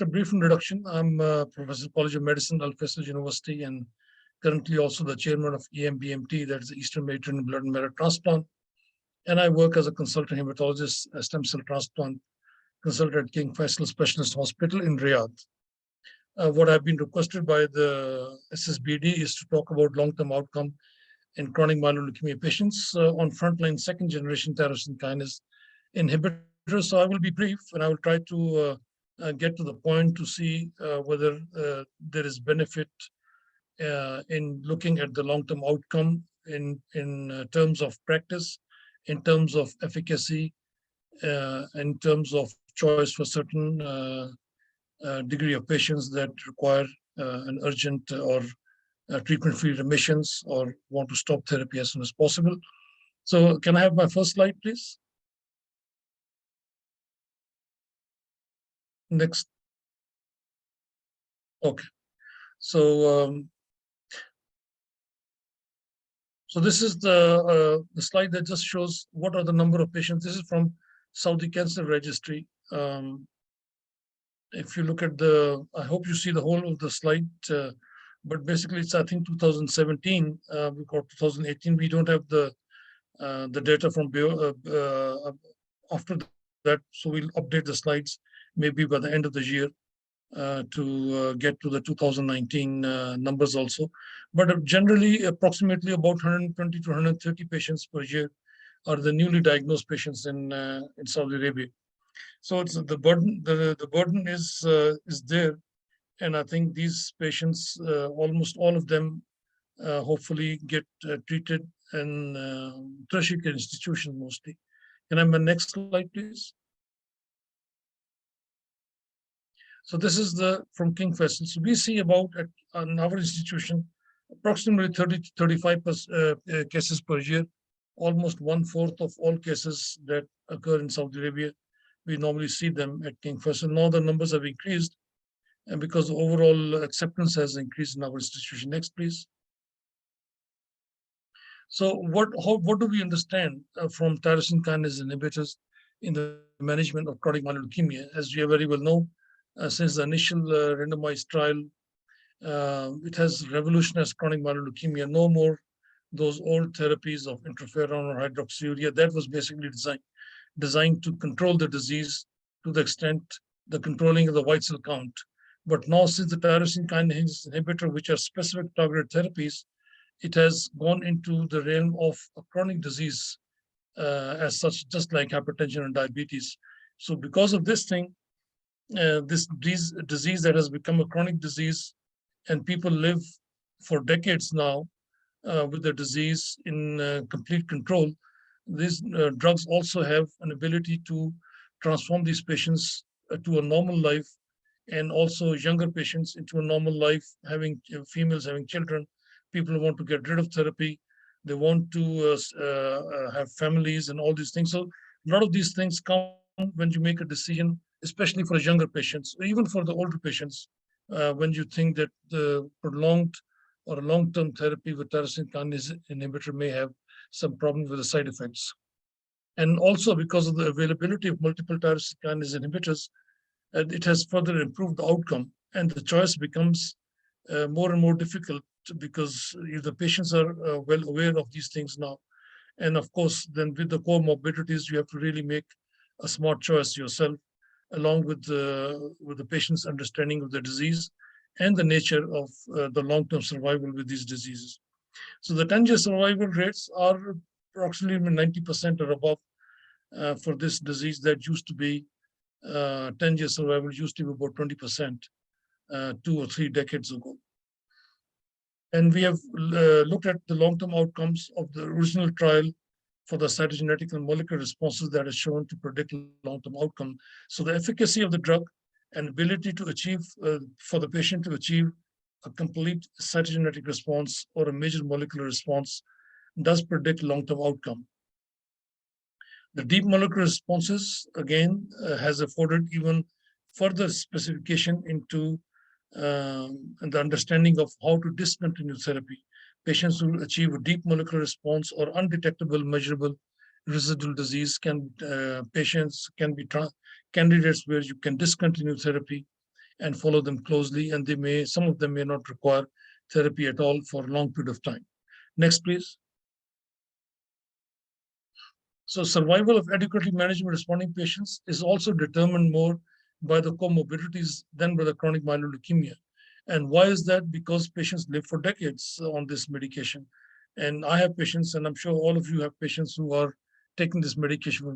A brief introduction. I'm Professor College of Medicine, Al Faisal University, and currently also the chairman of EMBMT, that is the Eastern Mediterranean Blood and Marrow Transplant. And I work as a consultant hematologist, a stem cell transplant consultant at King Faisal Specialist Hospital in Riyadh. What I've been requested by the SSBD is to talk about long-term outcome in chronic myeloid leukemia patients on frontline second-generation tyrosine kinase inhibitors. So I will be brief, and I will try to get to the point to see whether there is benefit in looking at the long-term outcome in terms of practice, in terms of efficacy, in terms of choice for certain degree of patients that require an urgent or treatment-free remissions or want to stop therapy as soon as possible. So can I have my first slide, please? Next. Okay. So so this is the slide that just shows what are the number of patients. This is from Saudi Cancer Registry. If you look at I hope you see the whole of the slide, but basically it's, I think, 2017. We got 2018. We don't have the data from after that, so we'll update the slides maybe by the end of the year to get to the 2019 numbers also. But generally, approximately about 120 to 130 patients per year are the newly diagnosed patients in Saudi Arabia. So it's the burden. The burden is there, and I think these patients, almost all of them, hopefully get treated in tertiary care institutions mostly. Can I have my next slide, please? So this is from King Faisal. So we see about in our institution approximately 30 to 35 cases per year, almost 1/4 of all cases that occur in Saudi Arabia. We normally see them at King Faisal. Now the numbers have increased, and because the overall acceptance has increased in our institution. Next, please. So what do we understand from tyrosine kinase inhibitors in the management of chronic myeloid leukemia? As you very well know, since the initial randomized trial, it has revolutionized chronic myeloid leukemia. No more those old therapies of interferon or hydroxyurea. That was basically designed to control the disease to the extent the controlling of the white cell count. But now, since the tyrosine kinase inhibitor, which are specific targeted therapies, it has gone into the realm of a chronic disease as such, just like hypertension and diabetes. So because of this thing, this disease that has become a chronic disease, and people live for decades now with the disease in complete control, these drugs also have an ability to transform these patients to a normal life, and also younger patients into a normal life, having females having children, people who want to get rid of therapy, they want to have families and all these things. So a lot of these things come when you make a decision, especially for younger patients, or even for the older patients, when you think that the prolonged or a long-term therapy with tyrosine kinase inhibitor may have some problems with the side effects. And also because of the availability of multiple tyrosine kinase inhibitors, it has further improved the outcome, and the choice becomes more and more difficult because the patients are well aware of these things now. And of course, then with the comorbidities, you have to really make a smart choice yourself, along with the patient's understanding of the disease and the nature of the long-term survival with these diseases. So the 10-year survival rates are approximately 90% or above for this disease. That used to be 10-year survival used to be about 20% 2 or 3 decades ago. And we have looked at the long-term outcomes of the original trial for the cytogenetic and molecular responses that is shown to predict long-term outcome. So the efficacy of the drug and ability to achieve, for the patient to achieve a complete cytogenetic response or a major molecular response does predict long-term outcome. The deep molecular responses, again, has afforded even further specification into the understanding of how to discontinue therapy. Patients who achieve a deep molecular response or undetectable measurable residual disease patients can be candidates where you can discontinue therapy and follow them closely, and some of them may not require therapy at all for a long period of time. Next, please. So survival of adequately management responding patients is also determined more by the comorbidities than by the chronic myeloid leukemia. And why is that? Because patients live for decades on this medication. And I have patients, and I'm sure all of you have patients who are taking this medication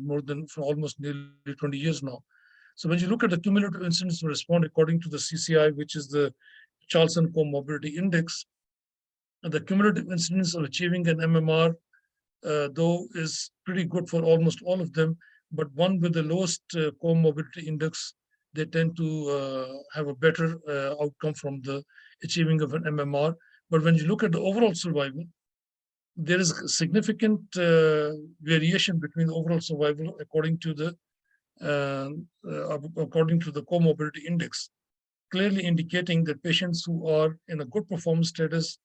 for almost nearly 20 years now. So when you look at the cumulative incidence of response according to the CCI, which is the Charlson Comorbidity Index, the cumulative incidence of achieving an MMR though is pretty good for almost all of them, but one with the lowest comorbidity index, they tend to have a better outcome from the achieving of an MMR. But when you look at the overall survival, there is significant variation between the overall survival according to the comorbidity index, clearly indicating that patients who are in a good performance status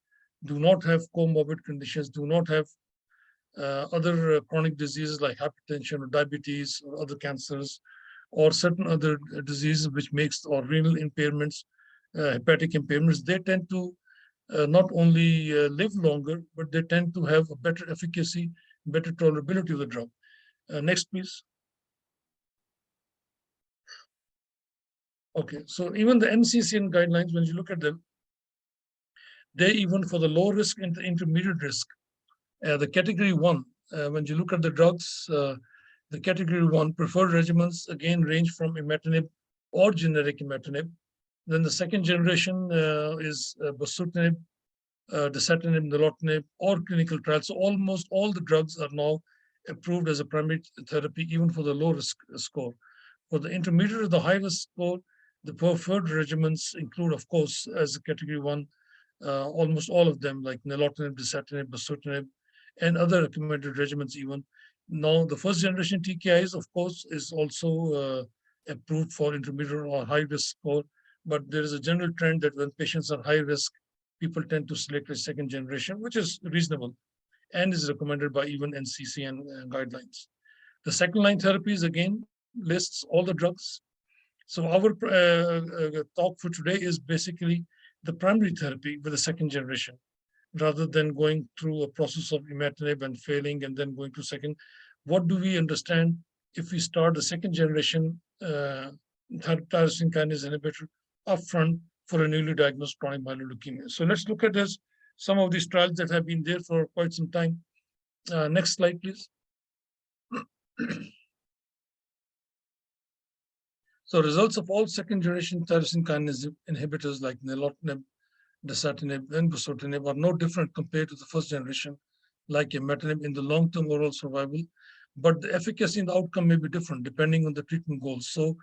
do not have comorbid conditions, do not have other chronic diseases like hypertension or diabetes or other cancers or certain other diseases which makes or renal impairments, hepatic impairments, they tend to not only live longer, but they tend to have a better efficacy, better tolerability of the drug. Next, please. Okay, so even the NCCN guidelines, when you look at them, they even for the low risk and the intermediate risk, the category one, when you look at the drugs, the category one preferred regimens again range from imatinib or generic imatinib. Then the second generation is bosutinib, dasatinib, nilotinib, or clinical trials. So almost all the drugs are now approved as a primary therapy, even for the low risk score. For the intermediate or the high risk score, the preferred regimens include, of course, as a category one, almost all of them, like nilotinib, dasatinib, bosutinib, and other recommended regimens even. Now, the first generation TKIs, of course, is also approved for intermediate or high risk score, but there is a general trend that when patients are high risk, people tend to select a second generation, which is reasonable and is recommended by even NCCN guidelines. The second line therapies again lists all the drugs. So our talk for today is basically the primary therapy with the second generation, rather than going through a process of imatinib and failing and then going to second. What do we understand if we start the second generation tyrosine kinase inhibitor upfront for a newly diagnosed chronic myeloid leukemia? So let's look at this, some of these trials that have been there for quite some time. Next slide, please. So results of all second generation tyrosine kinase inhibitors like nilotinib, dasatinib, and bosutinib are no different compared to the first generation, like imatinib, in the long-term overall survival, but the efficacy and the outcome may be different depending on the treatment goals. So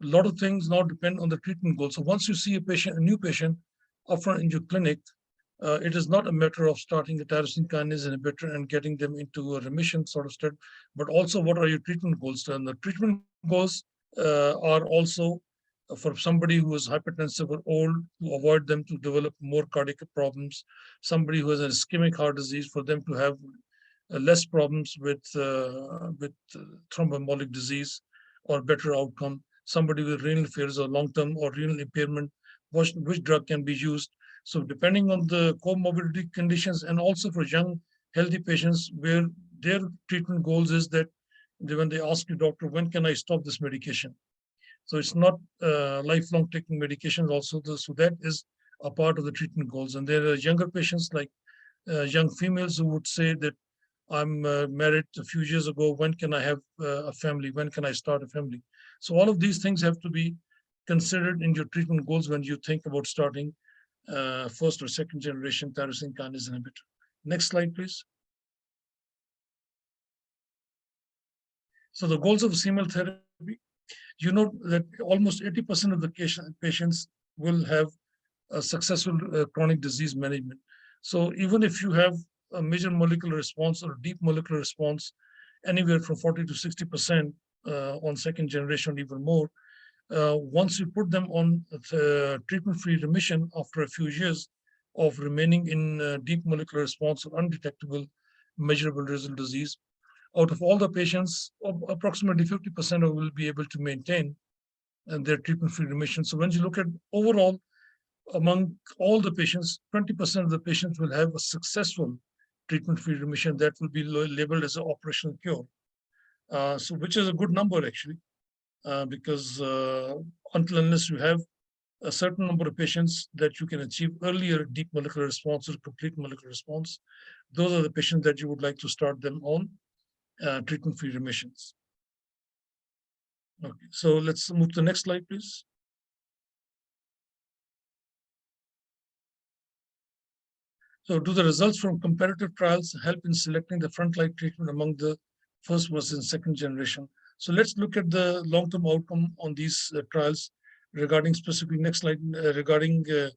a lot of things now depend on the treatment goals. So once you see a new patient upfront in your clinic, it is not a matter of starting a tyrosine kinase inhibitor and getting them into a remission sort of state, but also what are your treatment goals? And the treatment goals are also for somebody who is hypertensive or old, to avoid them to develop more cardiac problems, somebody who has an ischemic heart disease, for them to have less problems with thromboembolic disease or better outcome, somebody with renal failures or long-term or renal impairment, which drug can be used. So depending on the comorbidity conditions, and also for young, healthy patients where their treatment goals is that when they ask you, doctor, when can I stop this medication? So it's not lifelong taking medications also. So that is a part of the treatment goals. And there are younger patients like young females who would say that I'm married a few years ago. When can I have a family? When can I start a family? So all of these things have to be considered in your treatment goals when you think about starting first or second generation tyrosine kinase inhibitor. Next slide, please. So the goals of CML therapy, you know that almost 80% of the patients will have a successful chronic disease management. So even if you have a major molecular response or a deep molecular response, anywhere from 40 to 60% on second generation, even more, once you put them on treatment-free remission after a few years of remaining in deep molecular response or undetectable measurable residual disease, out of all the patients, approximately 50% will be able to maintain and their treatment-free remission. So when you look at overall, among all the patients, 20% of the patients will have a successful treatment-free remission that will be labeled as an operational cure. So which is a good number actually, because until unless you have a certain number of patients that you can achieve earlier deep molecular response or complete molecular response, those are the patients that you would like to start them on treatment-free remissions. Okay, so let's move to the next slide, please. So do the results from comparative trials help in selecting the frontline treatment among the first versus second generation? So let's look at the long-term outcome on these trials regarding specifically next slide regarding the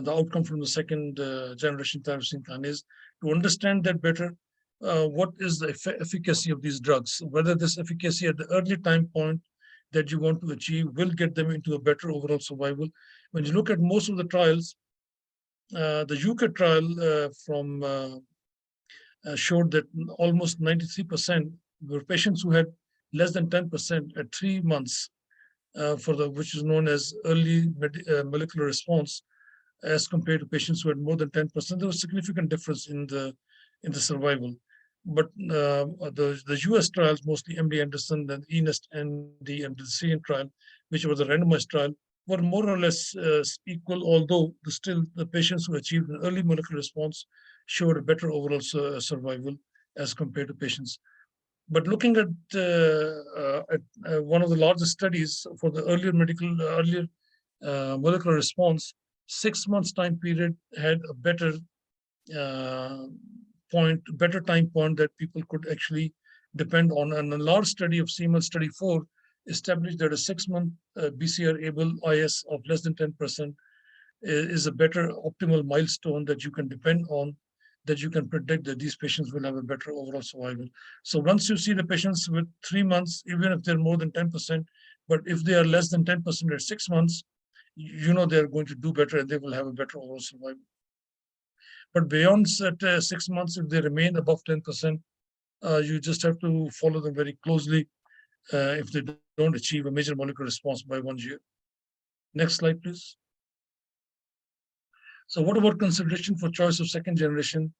outcome from the second generation tyrosine kinase. To understand that better, what is the efficacy of these drugs? Whether this efficacy at the early time point that you want to achieve will get them into a better overall survival. When you look at most of the trials, the UK trial showed that almost 93% were patients who had less than 10% at 3 months which is known as early molecular response, as compared to patients who had more than 10%. There was a significant difference in the survival. But the US trials, mostly MD Anderson and ENEST ND and the Syrian trial, which was a randomized trial, were more or less equal, although still the patients who achieved an early molecular response showed a better overall survival as compared to patients. But looking at one of the largest studies for the earlier molecular response, 6 months time period had a better time point that people could actually depend on. And a large study of CML study 4 established that a 6-month BCR-able IS of less than 10% is a better optimal milestone that you can depend on, that you can predict that these patients will have a better overall survival. So once you see the patients with 3 months, even if they're more than 10%, but if they are less than 10% at 6 months, you know they're going to do better and they will have a better overall survival. But beyond 6 months, if they remain above 10%, you just have to follow them very closely if they don't achieve a major molecular response by 1 year. Next slide, please. So what about consideration for choice of second generation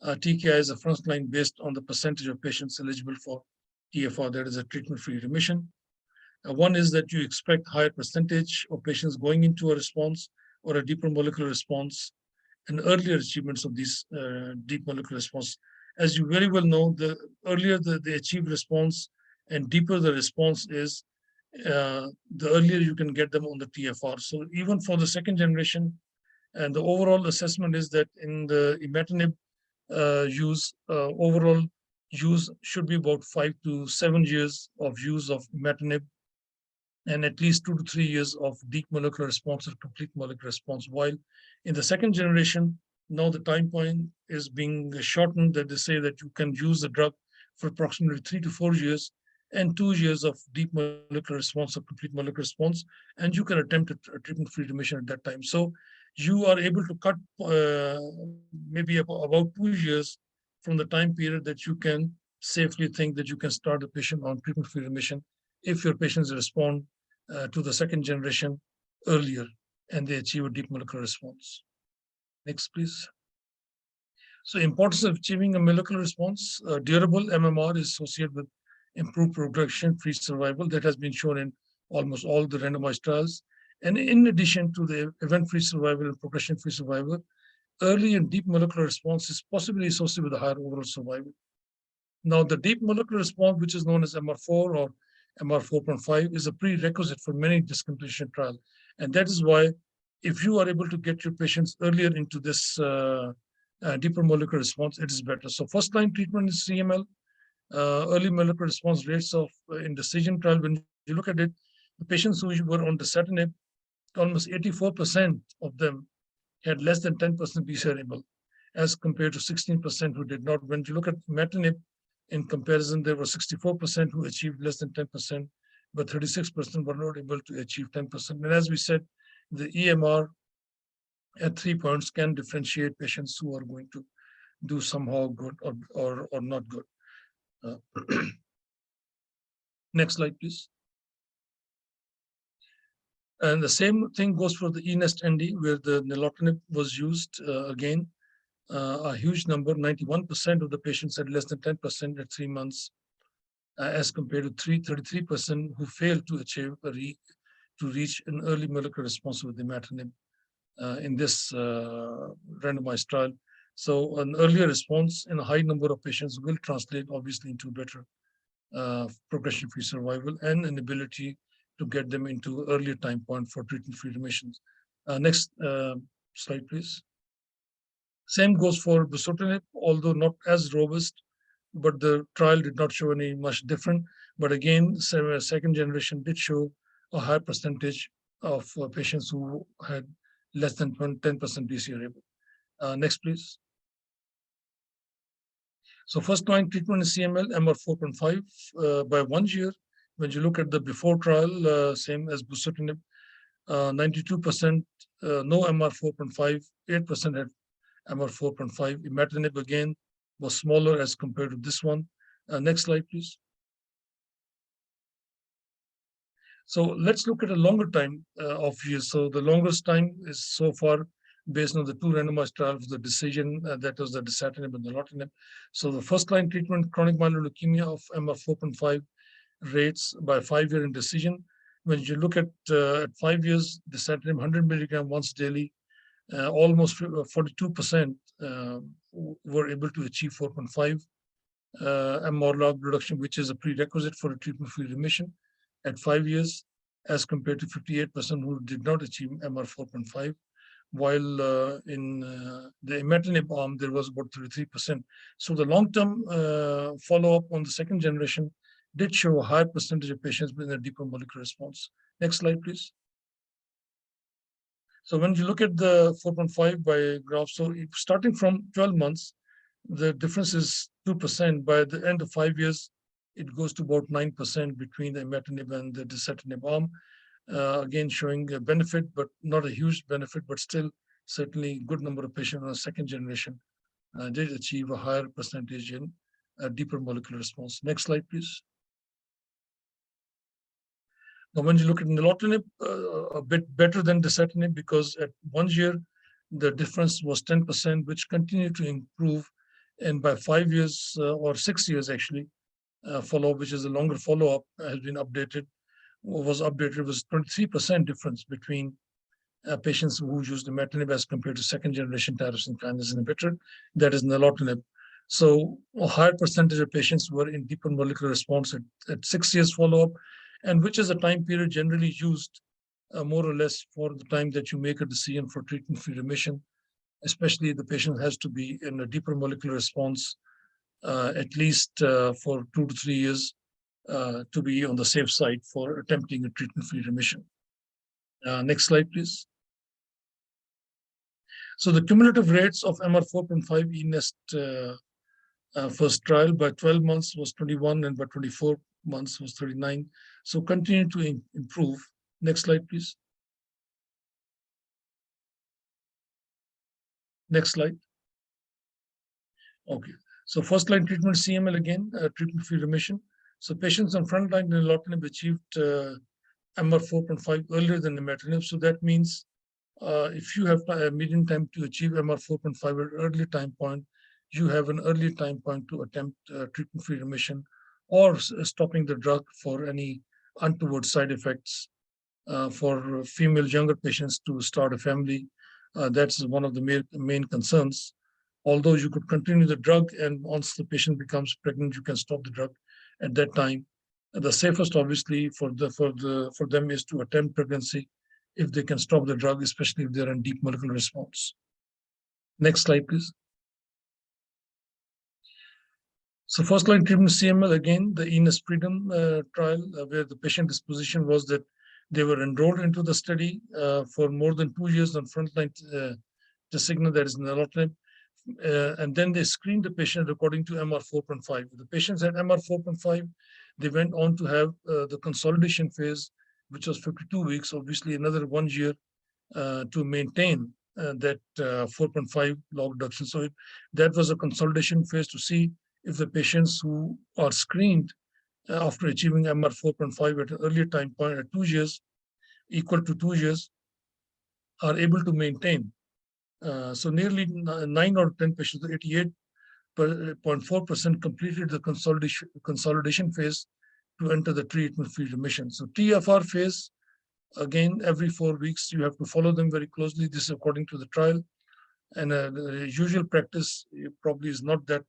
TKI as a frontline based on the percentage of patients eligible for TFR, that is a treatment-free remission? One is that you expect higher percentage of patients going into a response or a deeper molecular response and earlier achievements of these deep molecular response. As you very well know, the earlier they achieve response and deeper the response is, the earlier you can get them on the TFR. So even for the second generation, and the overall assessment is that in the imatinib use, overall use should be about 5 to 7 years of use of imatinib, and at least 2 to 3 years of deep molecular response or complete molecular response. While in the second generation, now the time point is being shortened, that they say that you can use the drug for approximately 3 to 4 years and 2 years of deep molecular response or complete molecular response, and you can attempt a treatment-free remission at that time. So you are able to cut maybe about 2 years from the time period that you can safely think that you can start a patient on treatment-free remission if your patients respond to the second generation earlier and they achieve a deep molecular response. Next, please. So importance of achieving a molecular response, durable MMR is associated with improved progression-free survival. That has been shown in almost all the randomized trials. And in addition to the event-free survival and progression-free survival, early and deep molecular response is possibly associated with a higher overall survival. Now, the deep molecular response, which is known as MR4 or MR4.5, is a prerequisite for many discontinuation trials. And that is why if you are able to get your patients earlier into this deeper molecular response, it is better. So first-line treatment is CML, early molecular response rates of in decision trial. When you look at it, the patients who were on dasatinib, almost 84% of them had less than 10% BCR-ABL, as compared to 16% who did not. When you look at imatinib, in comparison, there were 64% who achieved less than 10%, but 36% were not able to achieve 10%. And as we said, the EMR at 3 points can differentiate patients who are going to do somehow good or not good. Next slide, please. And the same thing goes for the eNEST-ND, where the nilotinib was used again. A huge number, 91% of the patients had less than 10% at 3 months, as compared to 33% who failed to achieve to reach an early molecular response with imatinib in this randomized trial. So an earlier response in a high number of patients will translate obviously into better progression-free survival and an ability to get them into earlier time point for treatment-free remissions. Next slide, please. Same goes for bosutinib, although not as robust, but the trial did not show any much different. But again, second generation did show a high percentage of patients who had less than 10% BCR. Next, please. So first line treatment in CML, MR 4.5 by 1 year. When you look at the before trial, same as bosutinib, 92% no MR 4.5, 8% had MR 4.5. Imatinib again was smaller as compared to this one. Next slide, please. So let's look at a longer time of years. So the longest time is so far based on the 2 randomized trials, the decision that was the dasatinib and the nilotinib. So the first line treatment, chronic myeloid leukemia of MR 4.5 rates by 5-year in decision. When you look at 5 years, dasatinib 100 milligram once daily, almost 42% were able to achieve 4.5 MR log reduction, which is a prerequisite for a treatment-free remission at 5 years, as compared to 58% who did not achieve MR 4.5, while in the imatinib arm, there was about 33%. So the long-term follow-up on the second generation did show a high percentage of patients with a deeper molecular response. Next slide, please. So when you look at the 4.5 by graph, so starting from 12 months, the difference is 2%. By the end of 5 years, it goes to about 9% between the imatinib and the dasatinib arm. Again, showing a benefit, but not a huge benefit, but still certainly good number of patients on the second generation did achieve a higher percentage in a deeper molecular response. Next slide, please. Now, when you look at nilotinib, a bit better than dasatinib, because at 1 year, the difference was 10%, which continued to improve. And by 5 years or 6 years, actually, follow-up, which is a longer follow-up, has been updated, was 23% difference between patients who used imatinib as compared to second generation tyrosine kinase inhibitor, that is nilotinib. So a higher percentage of patients were in deeper molecular response at 6 years follow-up, and which is a time period generally used more or less for the time that you make a decision for treatment-free remission, especially the patient has to be in a deeper molecular response at least for 2 to 3 years to be on the safe side for attempting a treatment-free remission. Next slide, please. So the cumulative rates of MR 4.5 eNEST first trial by 12 months was 21, and by 24 months was 39. So continue to improve. Next slide, please. Next slide. Okay. So first line treatment CML again, treatment-free remission. So patients on frontline nilotinib achieved MR 4.5 earlier than imatinib. So that means if you have a median time to achieve MR 4.5 at an early time point, you have an early time point to attempt treatment-free remission or stopping the drug for any untoward side effects for female younger patients to start a family. That's one of the main concerns. Although you could continue the drug, and once the patient becomes pregnant, you can stop the drug at that time. The safest, obviously, for them is to attempt pregnancy if they can stop the drug, especially if they're in deep molecular response. Next slide, please. So first line treatment CML, again, the eNEST Freedom trial, where the patient disposition was that they were enrolled into the study for more than 2 years on frontline Tasigna, that is nilotinib, and then they screened the patient according to MR 4.5. The patients had MR 4.5, they went on to have the consolidation phase, which was 52 weeks, obviously another 1 year to maintain that 4.5 log reduction. So that was a consolidation phase to see if the patients who are screened after achieving MR 4.5 at an earlier time point at 2 years equal to 2 years are able to maintain. So nearly 9 out of 10 patients, 88.4% completed the consolidation phase to enter the treatment-free remission. So TFR phase, again, every 4 weeks, you have to follow them very closely. This is according to the trial. And the usual practice probably is not that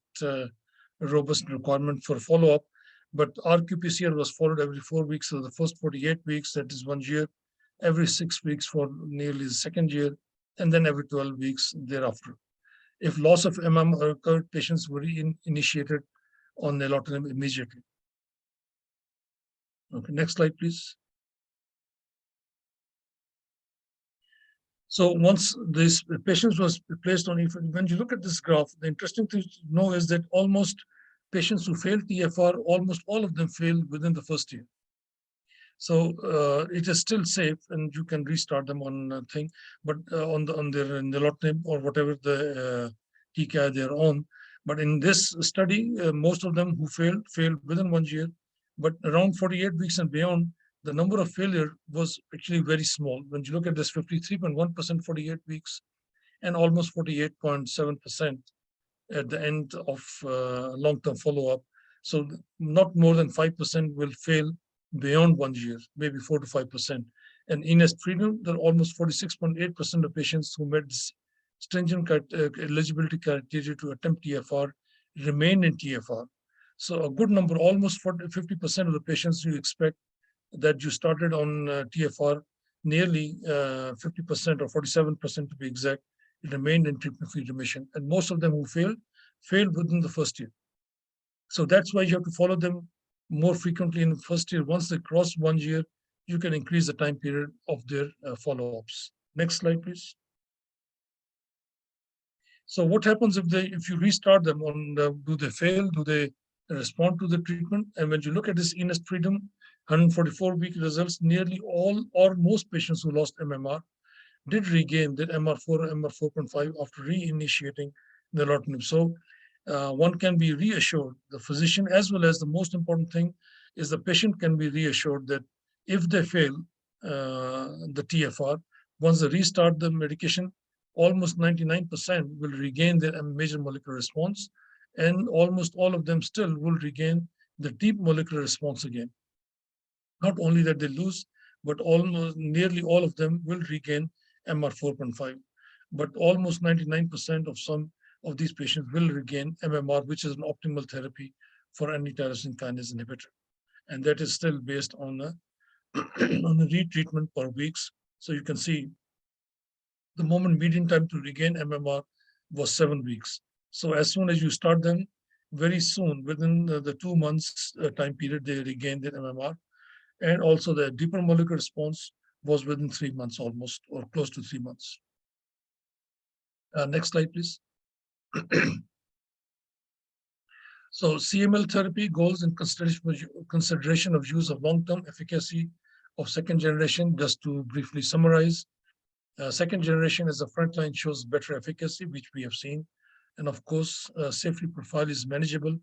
robust requirement for follow-up, but RQPCR was followed every 4 weeks. So the first 48 weeks, that is 1 year, every 6 weeks for nearly the second year, and then every 12 weeks thereafter. If loss of MM occurred, patients were initiated on nilotinib immediately. Okay, next slide, please. So once this patients was placed on, when you look at this graph, the interesting thing to know is that almost patients who failed TFR, almost all of them failed within the first year. So it is still safe, and you can restart them on thing, but on their nilotinib or whatever the TKI they're on. But in this study, most of them who failed within 1 year, but around 48 weeks and beyond, the number of failure was actually very small. When you look at this, 53.1% 48 weeks, and almost 48.7% at the end of long-term follow-up. So not more than 5% will fail beyond 1 year, maybe 4 to 5%. And in freedom, there are almost 46.8% of patients who met stringent eligibility criteria to attempt TFR remain in TFR. So a good number, almost 50% of the patients you expect that you started on TFR, nearly 50% or 47% to be exact, remained in treatment-free remission. And most of them who failed within the first year. So that's why you have to follow them more frequently in the first year. Once they cross 1 year, you can increase the time period of their follow-ups. Next slide, please. So what happens if you restart them on do they fail? Do they respond to the treatment? And when you look at this ENEST freedom, 144-week results, nearly all or most patients who lost MMR did regain their MR4 or MR4.5 after reinitiating nilotinib. So one can be reassured, the physician, as well as the most important thing is the patient can be reassured that if they fail the TFR, once they restart the medication, almost 99% will regain their major molecular response, and almost all of them still will regain the deep molecular response again. Not only that they lose, but almost nearly all of them will regain MR4.5. But almost 99% of some of these patients will regain MMR, which is an optimal therapy for any tyrosine kinase inhibitor. And that is still based on a, on a retreatment per weeks. So you can see the moment median time to regain MMR was 7 weeks. So as soon as you start them, very soon, within the 2 months time period, they regain their MMR. And also the deeper molecular response was within 3 months almost, or close to 3 months. Next slide, please. So CML therapy goals in consideration of use of long-term efficacy of second generation. Just to briefly summarize, second generation as a frontline shows better efficacy, which we have seen. And of course, safety profile is manageable.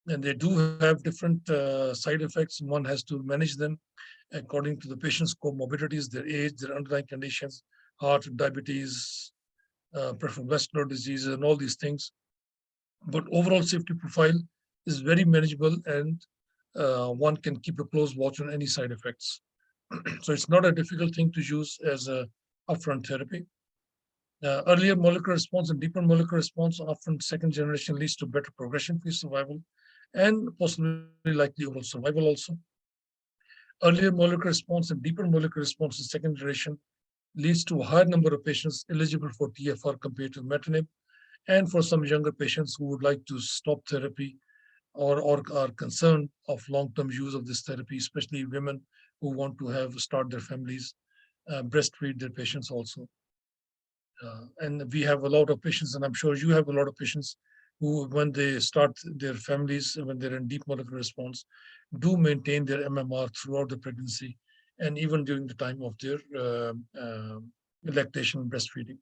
And they do have different side effects. One has to manage them according to the patient's comorbidities, their age, their underlying conditions, heart, diabetes, peripheral vascular disease, and all these things. But overall safety profile is very manageable, and one can keep a close watch on any side effects. So it's not a difficult thing to use as a upfront therapy. Earlier molecular response and deeper molecular response often second generation leads to better progression-free survival and possibly likely overall survival also. Earlier molecular response and deeper molecular response in second generation leads to a higher number of patients eligible for TFR compared to imatinib, and for some younger patients who would like to stop therapy or are concerned of long-term use of this therapy, especially women who want to start their families, breastfeed their patients also. And we have a lot of patients, and I'm sure you have a lot of patients who, when they start their families, when they're in deep molecular response, do maintain their MMR throughout the pregnancy and even during the time of their lactation and breastfeeding.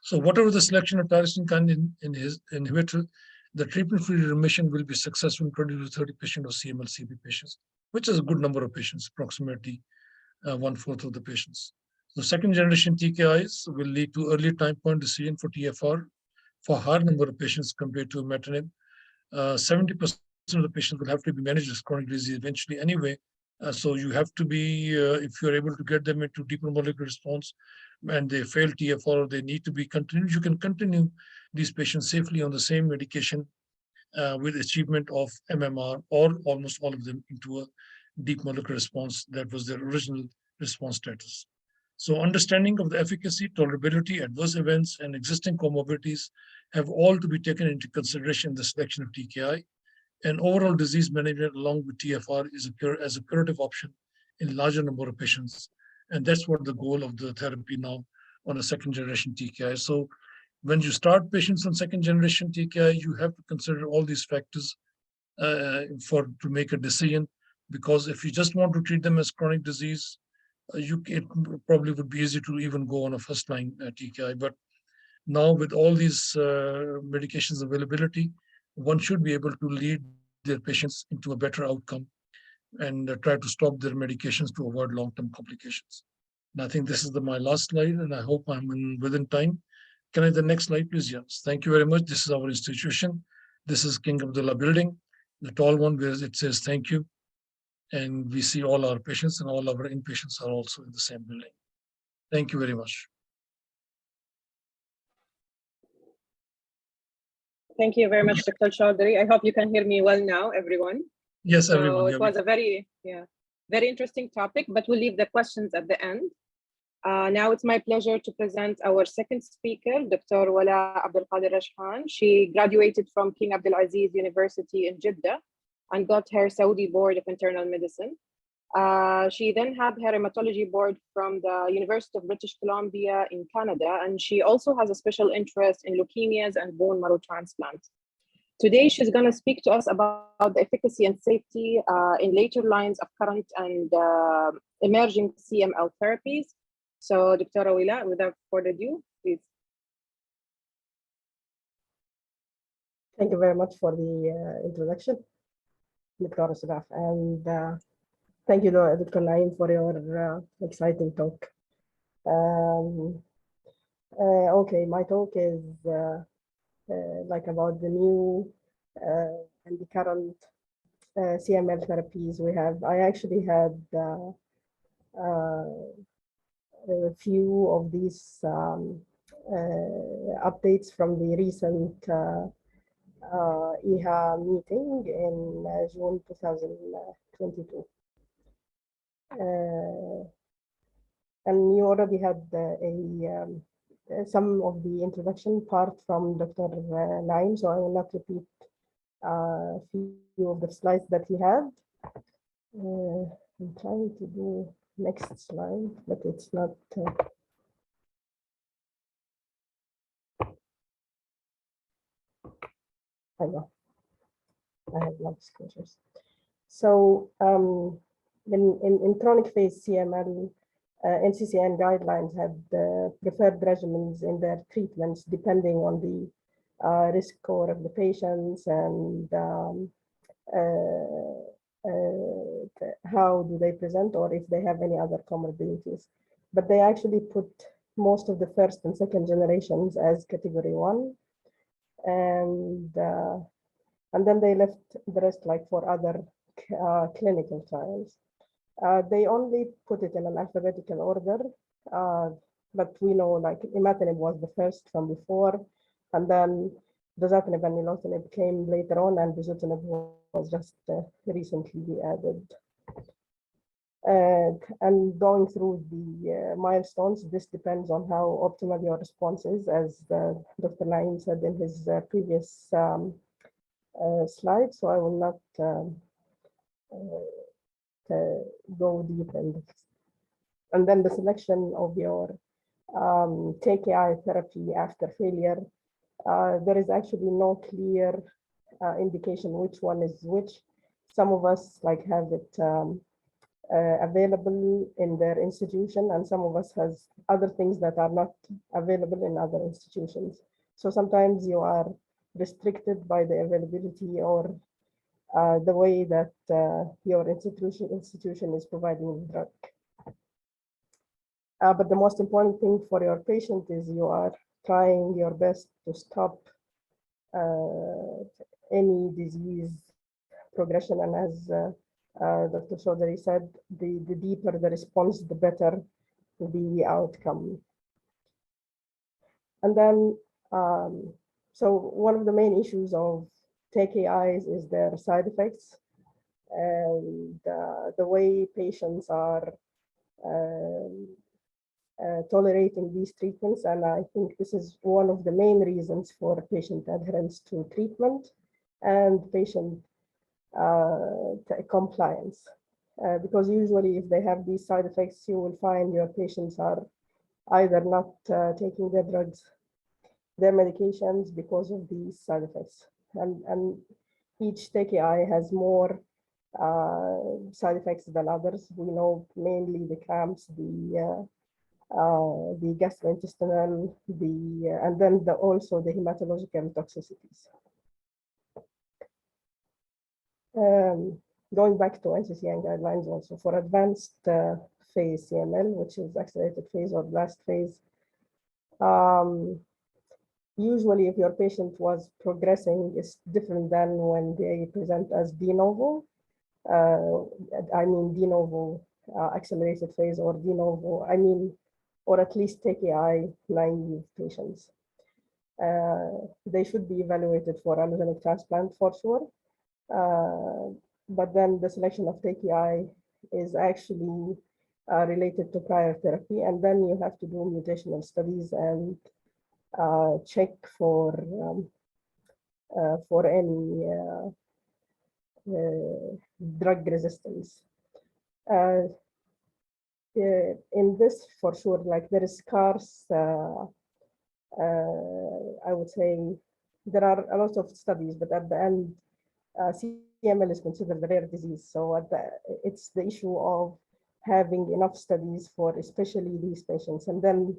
So whatever the selection of tyrosine kinase inhibitor, the treatment-free remission will be successful in 20 to 30% of CML CP patients, which is a good number of patients, approximately 1/4 of the patients. So second generation TKIs will lead to early time point decision for TFR for higher number of patients compared to imatinib. 70% of the patients will have to be managed as chronic disease eventually anyway. So you have to be, if you're able to get them into deeper molecular response and they fail TFR or they need to be continued, you can continue these patients safely on the same medication with achievement of MMR or almost all of them into a deep molecular response that was their original response status. So understanding of the efficacy, tolerability, adverse events, and existing comorbidities have all to be taken into consideration in the selection of TKI. And overall disease management along with TFR is as a curative option in larger number of patients. And that's what the goal of the therapy now on a second generation TKI. So when you start patients on second generation TKI, you have to consider all these factors to make a decision. Because if you just want to treat them as chronic disease, it probably would be easy to even go on a first line TKI. But now with all these medications availability, one should be able to lead their patients into a better outcome and try to stop their medications to avoid long-term complications. And I think this is my last slide, and I hope I'm within time. Can I the next slide, please? Yes. Thank you very much. This is our institution. This is King Abdullah building, the tall one where it says thank you. And we see all our patients and all our inpatients are also in the same building. Thank you very much. Thank you very much, Dr. Chaudhary. I hope you can hear me well now, everyone. Yes, so everyone. It was a very interesting topic, but we'll leave the questions at the end. Now it's my pleasure to present our second speaker, Dr. Wala Abdul Qadir Rashhan. She graduated from King Abdulaziz University in Jeddah and got her Saudi Board of Internal Medicine. She then had her hematology board from the University of British Columbia in Canada, and she also has a special interest in leukemias and bone marrow transplants. Today, she's going to speak to us about the efficacy and safety in later lines of current and emerging CML therapies. So, Dr. Awila, without further ado, please. Thank you very much for the introduction, Dr. Ashraf, and thank you, Dr. Naim, for your exciting talk. Okay, my talk is like about the new and the current CML therapies we have. I actually had a few of these updates from the recent EHA meeting in June 2022. And you already had some of the introduction part from Dr. Naim, so I will not repeat a few of the slides that he had. I'm trying to do next slide, but it's not. I know. I have lots of screenshots. So in chronic phase CML, NCCN guidelines had preferred regimens in their treatments depending on the risk score of the patients and how do they present or if they have any other comorbidities. But they actually put most of the first and second generations as category 1. And then they left the rest like for other clinical trials. They only put it in an alphabetical order, but we know like imatinib was the first from before, and then dasatinib and nilotinib came later on, and bosutinib was just recently added. And going through the milestones, this depends on how optimal your response is, as Dr. Naim said in his previous slide, so I will not go deep in this. And then the selection of your TKI therapy after failure, there is actually no clear indication which one is which. Some of us like have it available in their institution, and some of us has other things that are not available in other institutions. So sometimes you are restricted by the availability or the way that your institution is providing the drug. But the most important thing for your patient is you are trying your best to stop any disease progression. And as Dr. Chaudhary said, the deeper the response, the better the outcome. And then, so one of the main issues of TKIs is their side effects and the way patients are tolerating these treatments. And I think this is one of the main reasons for patient adherence to treatment and patient compliance. Because usually if they have these side effects, you will find your patients are either not taking their drugs, their medications because of these side effects. And each TKI has more side effects than others. We know mainly the cramps, the gastrointestinal, and then also the hematological toxicities. Going back to NCCN guidelines also for advanced phase CML, which is accelerated phase or blast phase. Usually if your patient was progressing, it's different than when they present as de novo. I mean de novo accelerated phase or de novo, or at least TKI naive patients. They should be evaluated for allogeneic transplant for sure. But then the selection of TKI is actually related to prior therapy. And then you have to do mutational studies and check for any drug resistance. In this, for sure, like there is scarce, I would say, there are a lot of studies, but at the end, CML is considered a rare disease. So it's the issue of having enough studies for especially these patients. And then,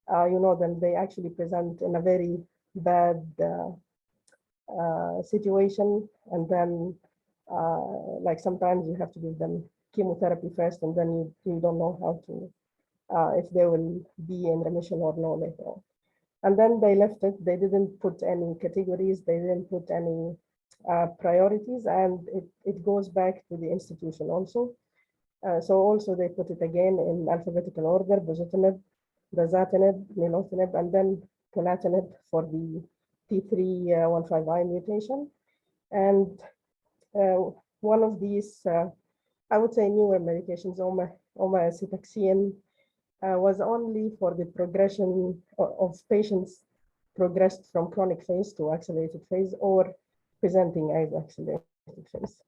then they actually present in a very bad situation. And then, like sometimes you have to give them chemotherapy first, and then you don't know how to, if they will be in remission or no later on. And then they left it. They didn't put any categories. They didn't put any priorities, and it goes back to the institution also. So also they put it again in alphabetical order: bosutinib, dasatinib, nilotinib, and then ponatinib for the T315I mutation. And one of these, I would say, newer medications, omacitaxine, was only for the progression of patients progressed from chronic phase to accelerated phase or presenting as accelerated phase.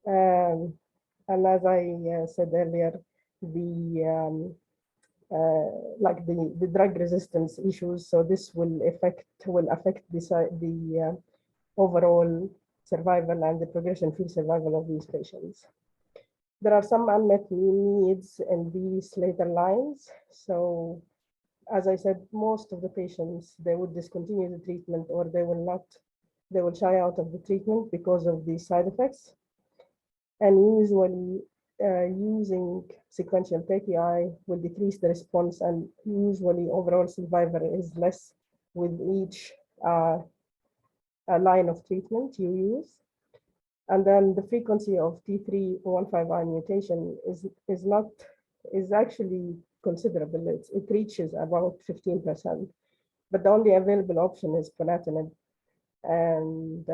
And as I said earlier, like the drug resistance issues, so this will affect the overall survival and the progression-free survival of these patients. There are some unmet needs in these later lines. So as I said, most of the patients, they would discontinue the treatment or they will shy out of the treatment because of the side effects. And usually using sequential TKI will decrease the response, and usually overall survival is less with each line of treatment you use. And then the frequency of T315I mutation is actually considerable. It reaches about 15%, but the only available option is ponatinib. And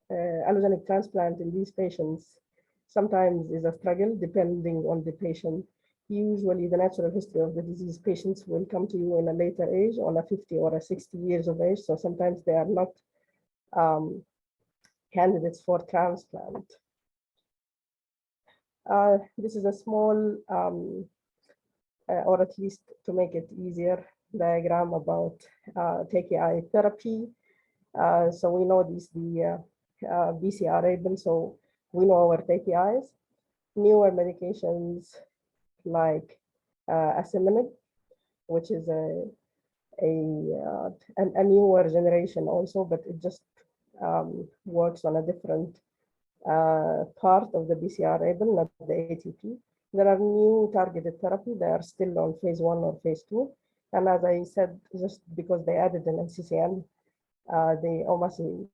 allogeneic transplant in these patients sometimes is a struggle depending on the patient. Usually the natural history of the disease, patients will come to you in a later age, on a 50 or a 60 years of age. So sometimes they are not candidates for transplant. This is a small, or at least to make it easier, diagram about TKI therapy. So we know the BCR-ABL, so we know our TKIs. Newer medications like asciminib, which is a newer generation also, but it just works on a different part of the BCR-ABL, not the ATP. There are new targeted therapy. They are still on phase 1 or phase 2. And as I said, just because they added an NCCN, the omatoxin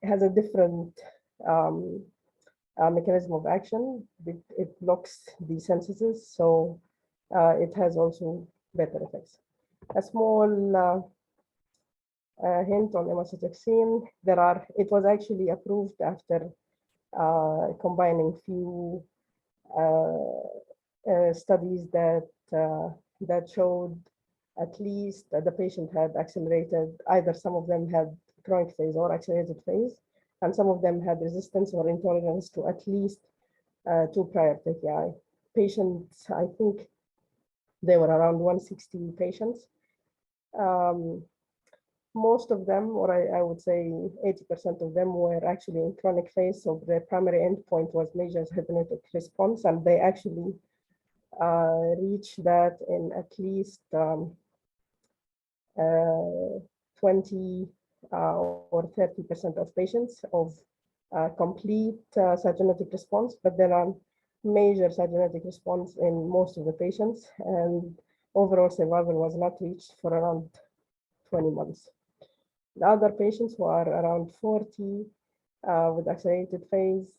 has a different um, mechanism of action. It blocks the synthesis, so it has also better effects. A small hint on omatoxin. It was actually approved after combining few studies that showed at least the patient had accelerated, either some of them had chronic phase or accelerated phase, and some of them had resistance or intolerance to at least 2 prior TKI. Patients, I think they were around 160 patients. Most of them, or I would say 80% of them, were actually in chronic phase. So their primary endpoint was major cytogenetic response, and they actually reached that in at least 20 or 30% of patients of complete cytogenetic response, but there are major cytogenetic response in most of the patients, and overall survival was not reached for around 20 months. The other patients who are around 40 with accelerated phase,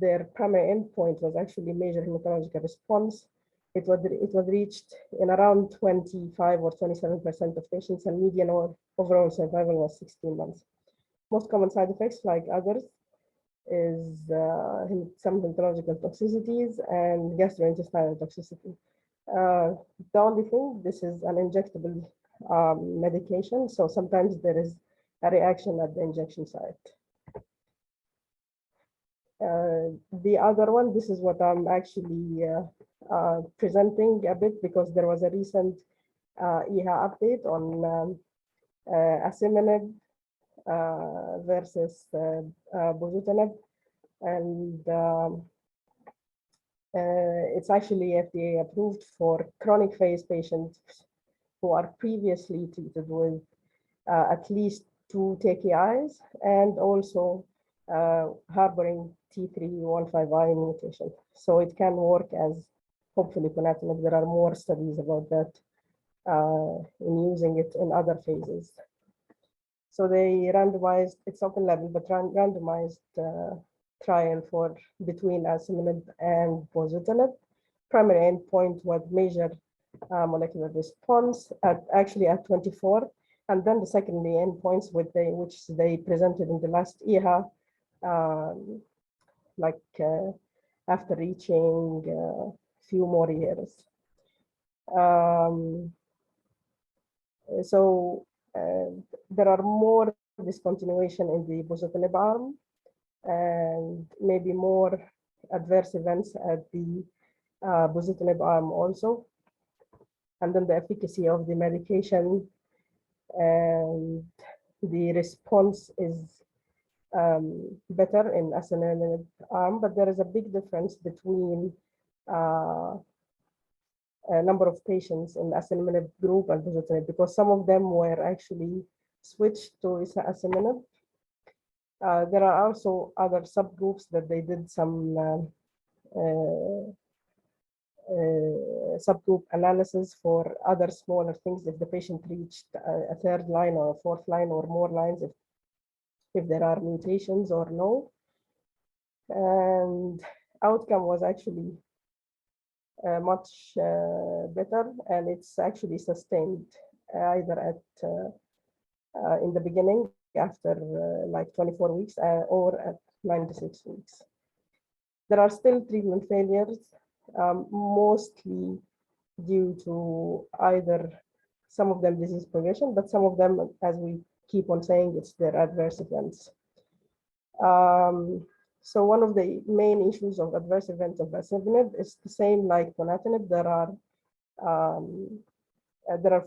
their primary endpoint was actually major hematological response. It was reached in around 25 or 27% of patients, and median overall survival was 16 months. Most common side effects, like others, is some hematological toxicities and gastrointestinal toxicity. The only thing, this is an injectable medication, so sometimes there is a reaction at the injection site. The other one, this is what I'm actually presenting a bit, because there was a recent EHA update on asciminib versus bosutinib, and it's actually FDA approved for chronic phase patients who are previously treated with at least 2 TKIs and also harboring T315I mutation. So it can work as hopefully ponatinib. There are more studies about that in using it in other phases. So they randomized, it's open label, but randomized trial for between asciminib and bosutinib. Primary endpoint was measure molecular response actually at 24, and then the secondary endpoints which they presented in the last EHA, after reaching a few more years. There are more discontinuation in the bosutinib arm, and maybe more adverse events at the bosutinib arm also. And then the efficacy of the medication and the response is better in asciminib arm, but there is a big difference between a number of patients in asciminib group and bosutinib, because some of them were actually switched to asciminib. There are also other subgroups that they did some subgroup analysis for other smaller things if the patient reached a 3rd line or a 4th line or more lines, if there are mutations or no. And outcome was actually much better, and it's actually sustained either at in the beginning after like 24 weeks or at 96 weeks. There are still treatment failures, mostly due to either some of them disease progression, but some of them, as we keep on saying, it's their adverse events. So one of the main issues of adverse events of asciminib is the same like ponatinib. There are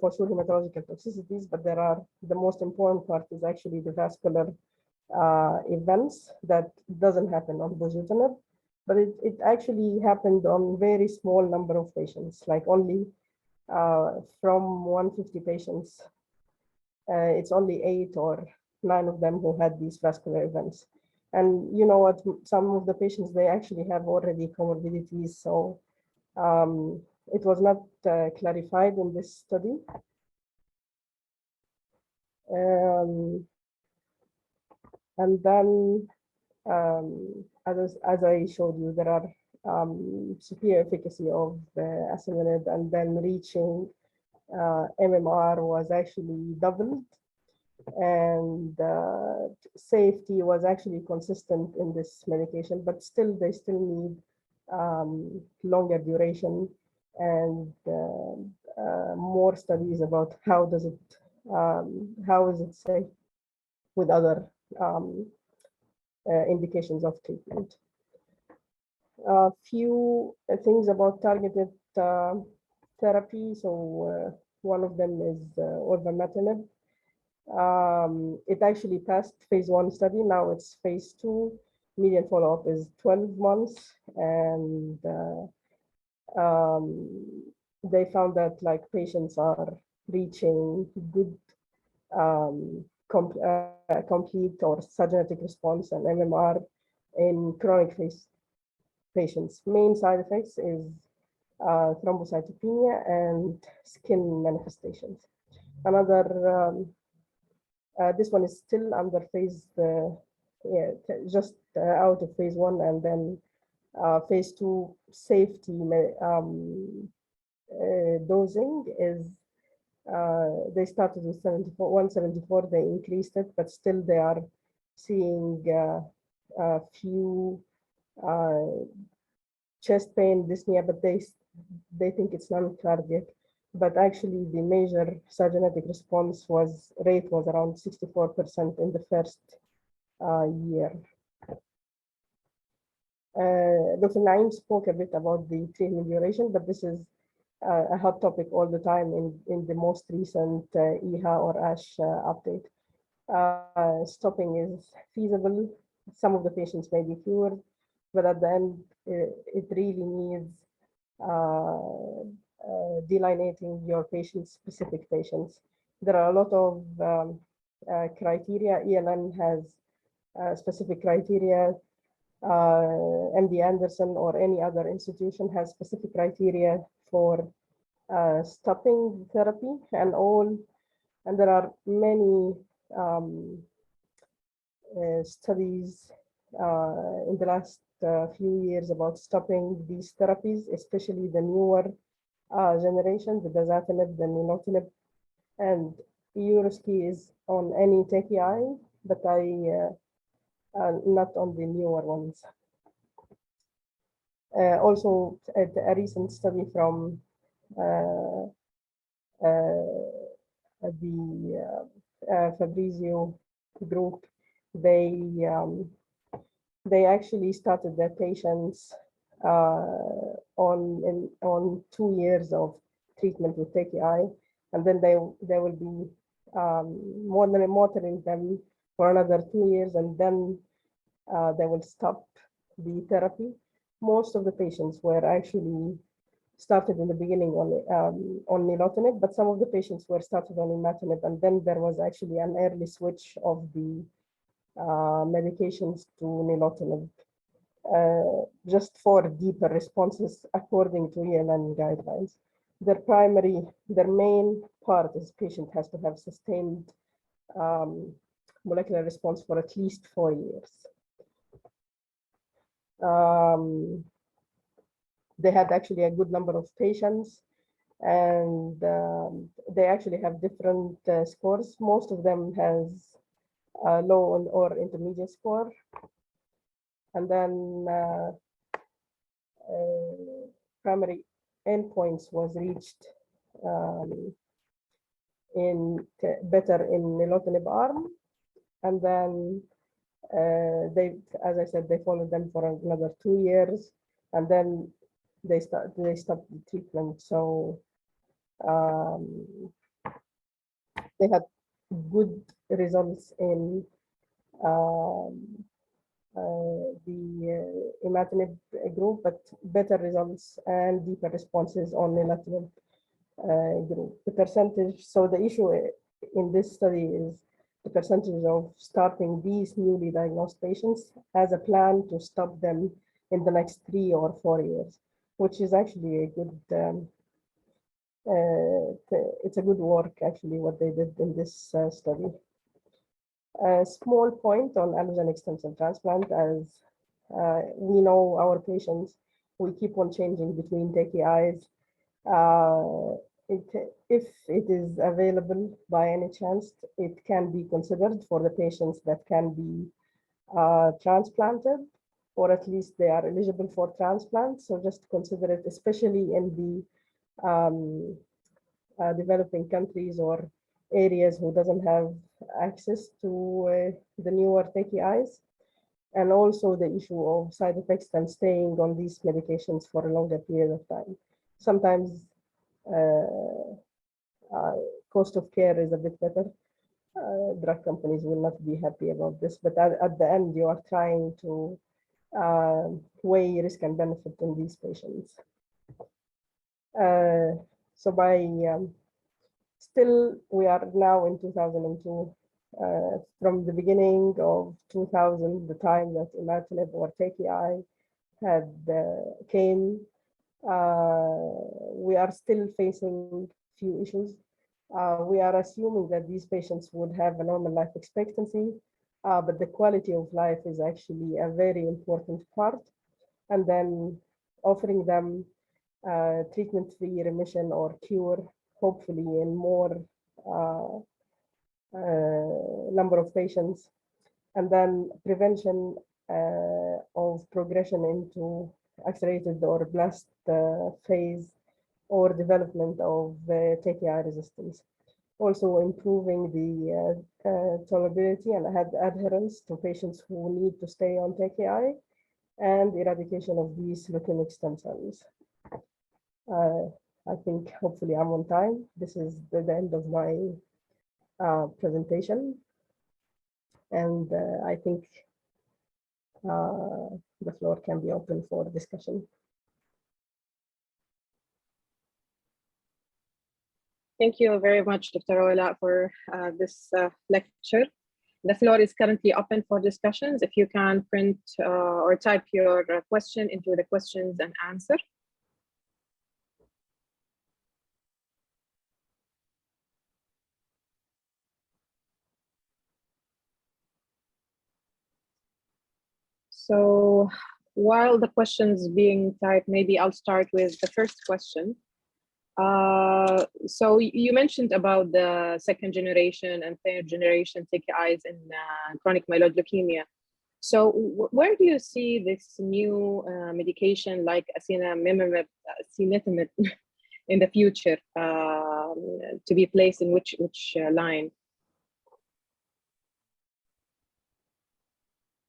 for sure hematological toxicities, but the most important part is actually the vascular events that doesn't happen on bosutinib, but it actually happened on very small number of patients, like only from 150 patients, it's only 8 or 9 of them who had these vascular events. And you know what, some of the patients, they actually have already comorbidities. So it was not clarified in this study. And then, as I showed you, there are superior efficacy of the asciminib, and then reaching MMR was actually doubled, and safety was actually consistent in this medication, but still they still need longer duration and more studies about how does it, how is it safe with other indications of treatment. A few things about targeted therapy. So one of them is orvamatinib. It actually passed phase 1 study. Now it's phase 2. Median follow-up is 12 months, and they found that like patients are reaching good complete or cytogenetic response and MMR in chronic phase patients. Main side effects is thrombocytopenia and skin manifestations. Another, this one is still under phase, just out of phase 1, and then phase 2 safety dosing is, they started with 174, they increased it, but still they are seeing a few chest pain, dyspnea, but they think it's non-cardiac. But actually, the major cytogenetic response rate was around 64% in the first year. Dr. Naim spoke a bit about the treatment duration, but this is a hot topic all the time in the most recent EHA or ASH update. Stopping is feasible. Some of the patients may be cured, but at the end, it really needs delineating your patient-specific patients. There are a lot of criteria. ELN has specific criteria. MD Anderson or any other institution has specific criteria for stopping therapy, and there are many studies in the last few years about stopping these therapies, especially the newer generation, the dasatinib, the nilotinib, and Eurosky is on any TKI, but not on the newer ones. Also, a recent study from the Fabrizio group, they actually started their patients on 2 years of treatment with TKI, and then they will be monitoring them for another 2 years, and then they will stop the therapy. Most of the patients were actually started in the beginning on nilotinib, but some of the patients were started on imatinib, and then there was actually an early switch of the medications to nilotinib, just for deeper responses according to ELN guidelines. Their main part is patient has to have sustained molecular response for at least 4 years. They had actually a good number of patients, and they actually have different scores. Most of them has a low or intermediate score. And then primary endpoints was reached better in nilotinib arm. And then as I said, they followed them for another 2 years, and then they stopped the treatment. So they had good results in the imatinib group, but better results and deeper responses on nilotinib group. The percentage. So the issue in this study is the percentage of starting these newly diagnosed patients as a plan to stop them in the next 3 or 4 years, which is actually a good, it's a good work actually what they did in this study. A small point on allogeneic stem cell transplant, as we know our patients, we keep on changing between TKIs. If it is available by any chance, it can be considered for the patients that can be transplanted, or at least they are eligible for transplant. So just consider it, especially in the developing countries or areas who doesn't have access to the newer TKIs. And also the issue of side effects and staying on these medications for a longer period of time. Sometimes cost of care is a bit better. Drug companies will not be happy about this, but at the end, you are trying to weigh risk and benefit in these patients. So by still, we are now in 2002. From the beginning of 2000, the time that imatinib or TKI had came, we are still facing few issues. We are assuming that these patients would have a normal life expectancy, but the quality of life is actually a very important part. And then offering them treatment-free remission or cure, hopefully in more number of patients, and then prevention of progression into accelerated or blast phase or development of TKI resistance. Also improving the tolerability and adherence to patients who need to stay on TKI, and eradication of these leukemic stem cells. I think hopefully I'm on time. This is the end of my presentation. And I think the floor can be open for discussion. Thank you very much, Dr. Ola, for this lecture. The floor is currently open for discussions. If you can print or type your question into the questions and answer. So while the questions being typed, maybe I'll start with the first question. So you mentioned about the second generation and third generation TKIs in chronic myeloid leukemia. So where do you see this new medication like sunitinib in the future to be placed in which line?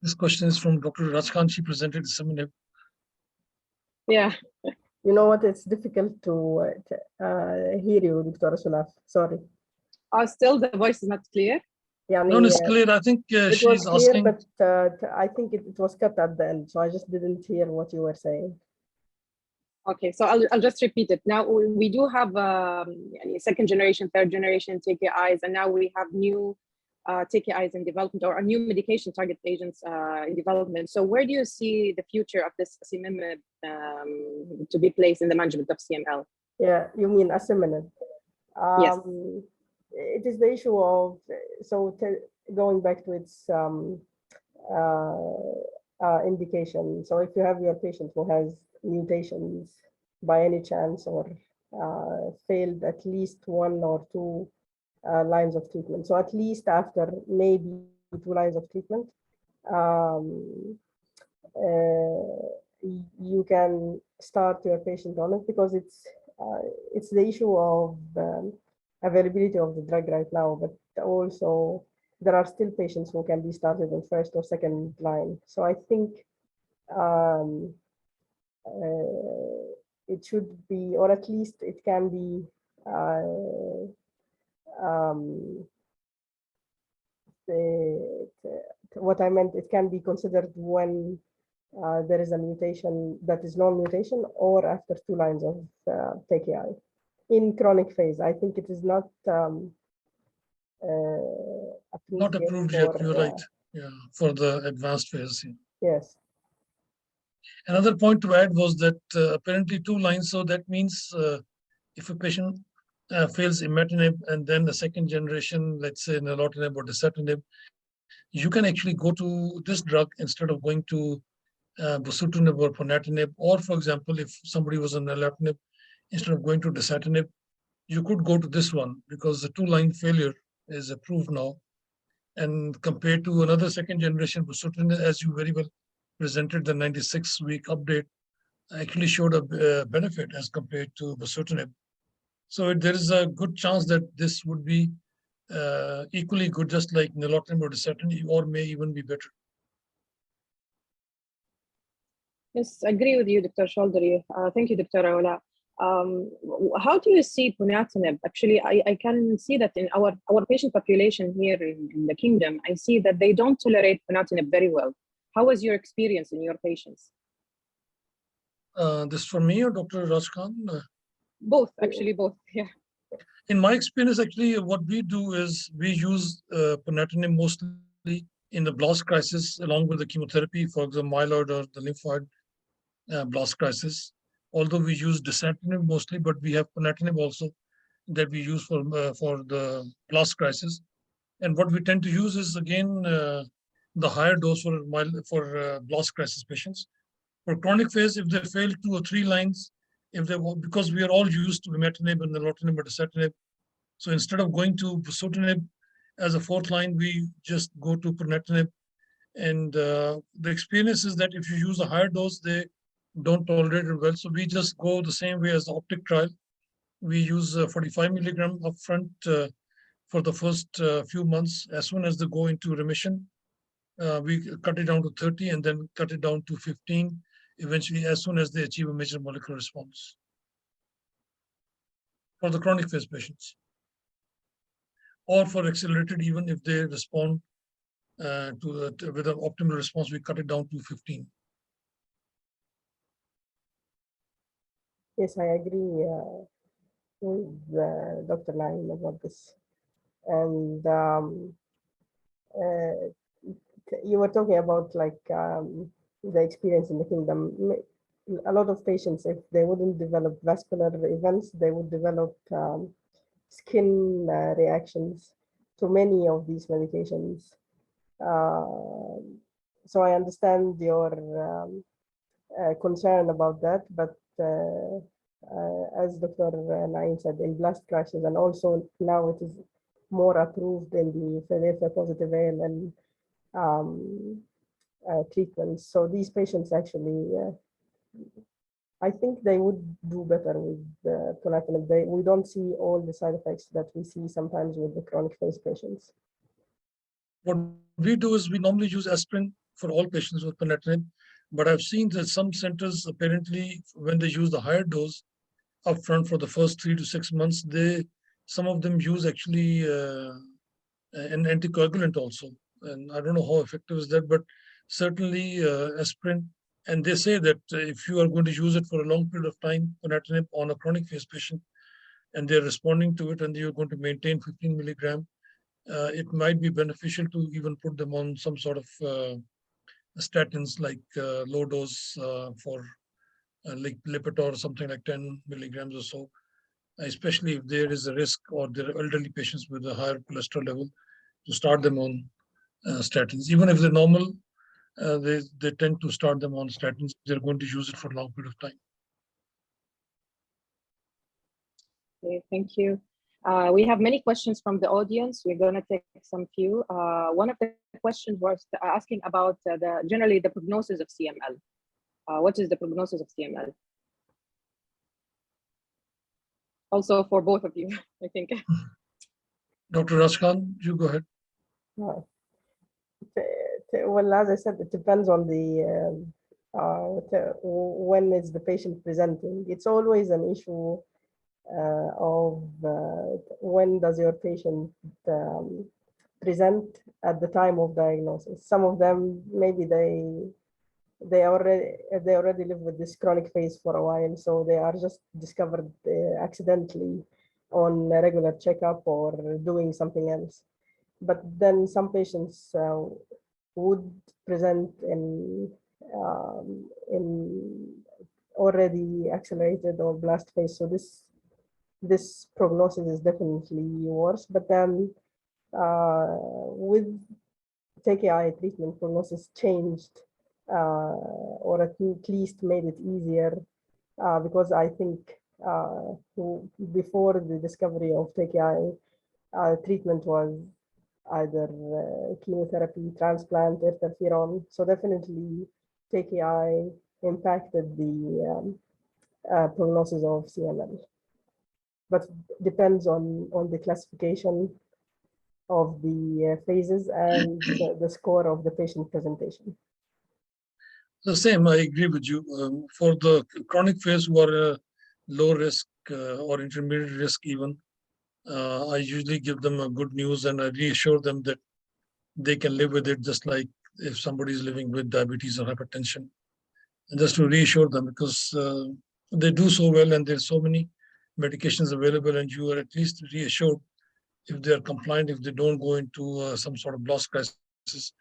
This question is from Dr. Rajkhan. She presented seminar. Yeah. You know what? It's difficult to hear you, Dr. Sulaf. Sorry. Oh, still the voice is not clear? Yeah, No, it's clear. I think it she's was clear, asking. but I think it was cut at the end, so I just didn't hear what you were saying. Okay, so I'll just repeat it. Now we do have second generation, third generation TKIs, and now we have new TKIs in development, or new medication target agents in development. So where do you see the future of this asciminib to be placed in the management of CML? Yeah, you mean asciminib? Yes. It is the issue of, so going back to its indication. So if you have your patient who has mutations by any chance, or failed at least 1 or 2 lines of treatment. So at least after maybe 2 lines of treatment, you can start your patient on it, because it's the issue of availability of the drug right now, but also there are still patients who can be started in first or second line. So I think it should be, or at least it can be what I meant, it can be considered when there is a mutation that is non-mutation, or after 2 lines of TKI in chronic phase. I think it is not approved Not yet approved yet, for, you're right. Yeah, for the advanced phase. Yeah. yes. Another point to add was that apparently 2 lines. So that means if a patient fails imatinib and then the second generation, let's say nilotinib or dasatinib, you can actually go to this drug instead of going to bosutinib or ponatinib. Or, for example, if somebody was on nilotinib, instead of going to dasatinib, you could go to this one because the 2-line failure is approved now. And compared to another second generation bosutinib, as you very well presented, the 96-week update actually showed a benefit as compared to bosutinib. So there is a good chance that this would be equally good, just like nilotinib or dasatinib, or may even be better. Yes, I agree with you, Dr. Choudhury. Thank you, Dr. Awla. How do you see ponatinib? Actually, I can see that in our patient population here in the kingdom, I see that they don't tolerate ponatinib very well. How was your experience in your patients? This for me or Dr. Rajkhan? Both, actually, both. Yeah. In my experience, actually, what we do is we use ponatinib mostly in the blast crisis along with the chemotherapy for the myeloid or the lymphoid blast crisis. Although we use dasatinib mostly, but we have ponatinib also that we use for the blast crisis. And what we tend to use is again the higher dose for blast crisis patients. For chronic phase, if they fail 2 or 3 lines, if they because we are all used to imatinib and nilotinib or dasatinib, so instead of going to bosutinib as a 4th line, we just go to ponatinib. And the experience is that if you use a higher dose, they don't tolerate it well. So we just go the same way as the optic trial. We use 45 milligram upfront for the first few months. As soon as they go into remission, we cut it down to 30 and then cut it down to 15, eventually as soon as they achieve a major molecular response for the chronic phase patients. Or for accelerated, even if they respond with an optimal response, we cut it down to 15. Yes, I agree with Dr. Naim about this. And you were talking about like the experience in the kingdom. A lot of patients, if they wouldn't develop vascular events, they would develop skin reactions to many of these medications. So I understand your concern about that, but as Dr. Naim said, in blast crisis, and also now it is more approved in the Philadelphia positive ALL treatments. So these patients actually, I think they would do better with ponatinib. We don't see all the side effects that we see sometimes with the chronic phase patients. What we do is we normally use aspirin for all patients with ponatinib, but I've seen that some centers apparently, when they use the higher dose upfront for the first 3 to 6 months, some of them use actually an anticoagulant also. And I don't know how effective is that, but certainly aspirin. And they say that if you are going to use it for a long period of time, ponatinib on a chronic phase patient, and they're responding to it, and you're going to maintain 15 milligram, it might be beneficial to even put them on some sort of statins like low dose for like Lipitor or something like 10 milligrams or so, especially if there is a risk or there are elderly patients with a higher cholesterol level, to start them on statins. Even if they're normal, they tend to start them on statins. They're going to use it for a long period of time. Okay, thank you. We have many questions from the audience. We're going to take some few. One of the questions was asking about generally the prognosis of CML. What is the prognosis of CML? Also for both of you, I think. Dr. Rajkhan, you go ahead. Well, as I said, it depends on the when is the patient presenting. It's always an issue of when does your patient present at the time of diagnosis. Some of them, maybe they already live with this chronic phase for a while, so they are just discovered accidentally on a regular checkup or doing something else. But then some patients would present in already accelerated or blast phase. So this prognosis is definitely worse. But then with TKI treatment, prognosis changed, or at least made it easier, because I think before the discovery of TKI, treatment was either chemotherapy, transplant, interferon. So definitely TKI impacted the prognosis of CML, but depends on the classification of the phases and the score of the patient presentation. The same, I agree with you. For the chronic phase who are low risk or intermediate risk even, I usually give them a good news and I reassure them that they can live with it just like if somebody is living with diabetes or hypertension. And just to reassure them, because they do so well and there's so many medications available, and you are at least reassured if they are compliant, if they don't go into some sort of loss crisis,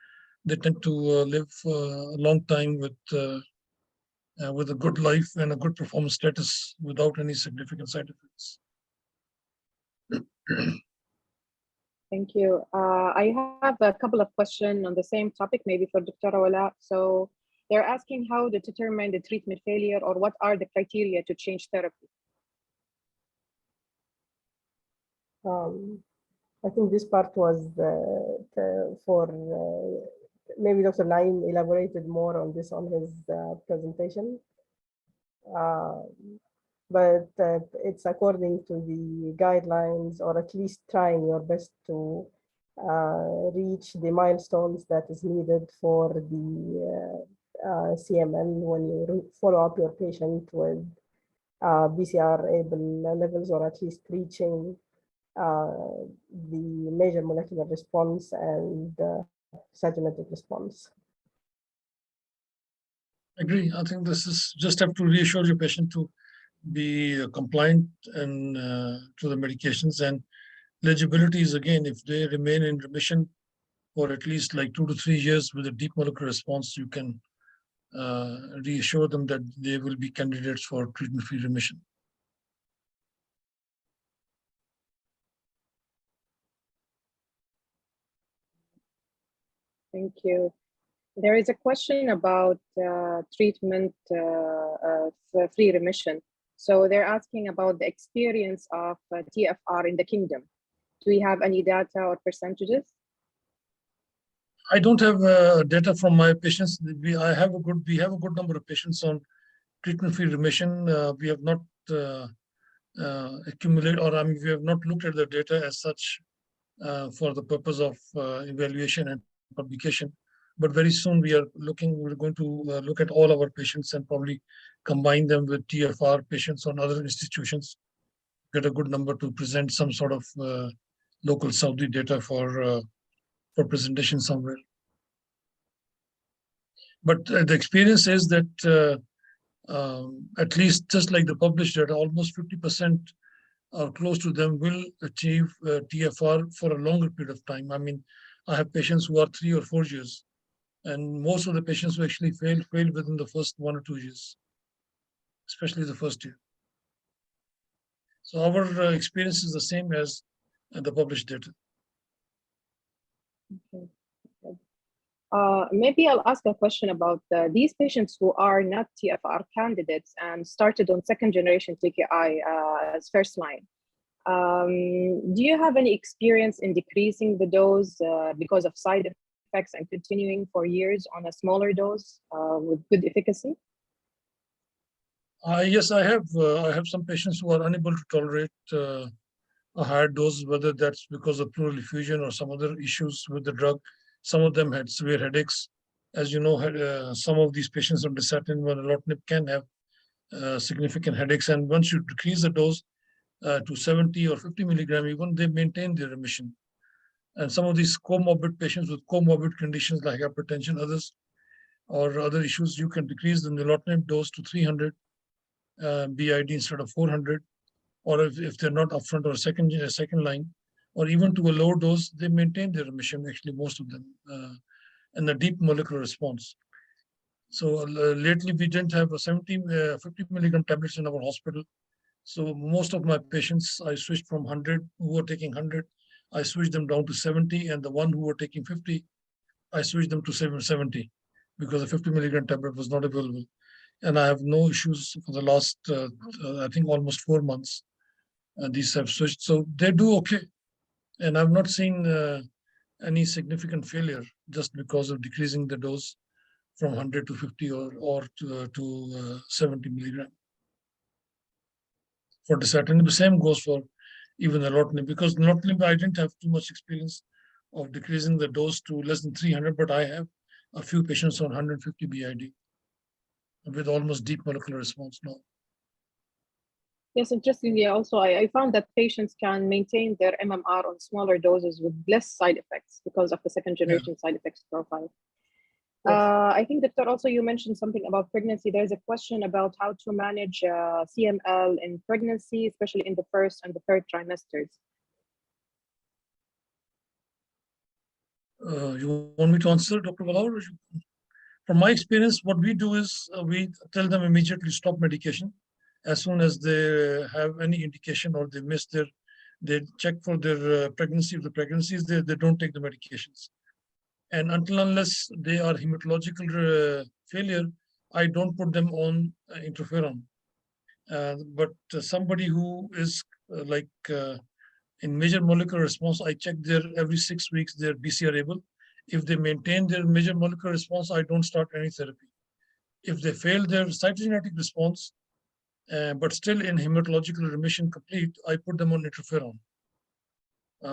they tend to live a long time with a good life and a good performance status without any significant side effects. Thank you. I have a couple of questions on the same topic, maybe for Dr. Wala. So they're asking how to determine the treatment failure, or what are the criteria to change therapy? I think this part was for maybe Dr. Naim elaborated more on this on his presentation. But it's according to the guidelines, or at least trying your best to reach the milestones that is needed for the CML when you follow up your patient with BCR-ABL levels, or at least reaching the major molecular response and cytogenetic response. Agree. I think this is just have to reassure your patient to be compliant and to the medications, and eligibility is again, if they remain in remission for at least like 2 to 3 years with a deep molecular response, you can reassure them that they will be candidates for treatment-free remission. Thank you. There is a question about treatment free remission. So they're asking about the experience of TFR in the kingdom. Do we have any data or percentages? I don't have data from my patients. We have a good number of patients on treatment-free remission. We have not accumulated, or I mean, we have not looked at the data as such for the purpose of evaluation and publication. But very soon we're going to look at all our patients and probably combine them with TFR patients on other institutions, get a good number to present some sort of local Saudi data for presentation somewhere. But the experience is that at least just like the published data, almost 50% or close to them will achieve TFR for a longer period of time. I mean, I have patients who are 3 or 4 years, and most of the patients who actually fail within the first 1 or 2 years, especially the first year. So our experience is the same as the published data. Okay. Maybe I'll ask a question about these patients who are not TFR candidates and started on second generation TKI as first line. Do you have any experience in decreasing the dose because of side effects and continuing for years on a smaller dose with good efficacy? Yes, I have. I have some patients who are unable to tolerate a higher dose, whether that's because of pleural effusion or some other issues with the drug. Some of them had severe headaches. As you know, some of these patients on dasatinib or nilotinib can have significant headaches. And once you decrease the dose to 70 or 50 milligram, even they maintain their remission. And some of these comorbid patients with comorbid conditions like hypertension, others, or other issues, you can decrease the nilotinib dose to 300 BID instead of 400. or if they're not upfront or second line, or even to a lower dose, they maintain their remission, actually, most of them, and a deep molecular response. So lately, we didn't have a 50 milligram tablets in our hospital. So most of my patients, I switched from 100 who were taking 100, I switched them down to 70, and the one who were taking 50, I switched them to 70 because a 50 milligram tablet was not available. And I have no issues for the last, I think, almost 4 months. These have switched, so they do okay. And I've not seen any significant failure just because of decreasing the dose from 100 to 50 or to 70 milligram. For dasatinib, the same goes for even nilotinib, because nilotinib, I didn't have too much experience of decreasing the dose to less than 300, but I have a few patients on 150 BID with almost deep molecular response now. Yes, interestingly, also, I found that patients can maintain their MMR on smaller doses with less side effects because of the second generation side effects profile. Yes. I think, Doctor, also you mentioned something about pregnancy. There's a question about how to manage CML in pregnancy, especially in the first and the third trimesters. You want me to answer, Dr. Valawar? From my experience, what we do is we tell them immediately stop medication as soon as they have any indication or they check for their pregnancy. If the pregnancy is there, they don't take the medications. And until unless they are hematological failure, I don't put them on interferon. But somebody who is in major molecular response, I check their every 6 weeks, their BCR able. If they maintain their major molecular response, I don't start any therapy. If they fail their cytogenetic response, but still in hematological remission complete, I put them on interferon.